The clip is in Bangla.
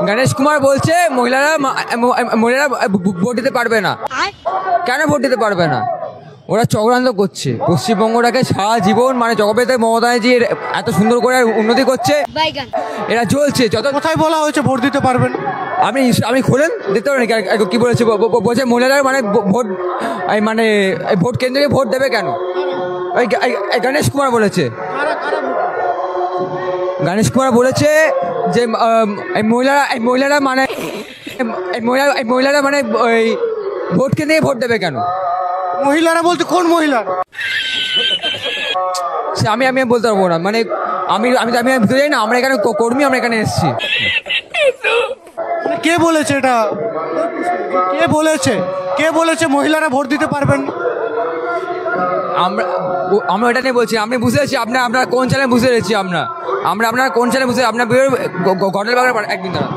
গণেশ কুমার বলছে মহিলারা ভোট দিতে পারবে না। কেন ভোট দিতে পারবে না? ওরা চক্রান্ত করছে পশ্চিমবঙ্গটাকে সারা জীবন, মানে জগবেতে মমতাজি এত সুন্দর করে উন্নতি করছে, এরা চলছে যত। কোথায় বলা হয়েছে ভোট দিতে পারবেন? আমি খোলেন দিতে পারেন কি বলেছে? বলছে মহিলারা মানে ভোট, মানে ভোট কেন্দ্রে ভোট দেবে কেন? ওই গণেশ কুমার বলেছে, গণেশ কুমার বলেছে যে মহিলারা মানে ওই ভোট কেন্দ্রে ভোট দেবে কেন? মহিলারা বলতে কোন মহিলা? সে আমি বলতে পারবো না, মানে আমি ভিতরে যাই না, আমরা এখানে কর্মী, আমরা এখানে এসেছি। কে বলেছে এটা? কে বলেছে মহিলারা ভোট দিতে পারবেন? আমরা ওটা নিয়ে বলছি। আমি বুঝতে পেরেছি আপনারা কোন চ্যানেল বুঝতে পেরেছি। আপনারা কোন চ্যানেল বুঝতে, আপনার ঘটনার ব্যাপারে একদিন দাঁড়ান।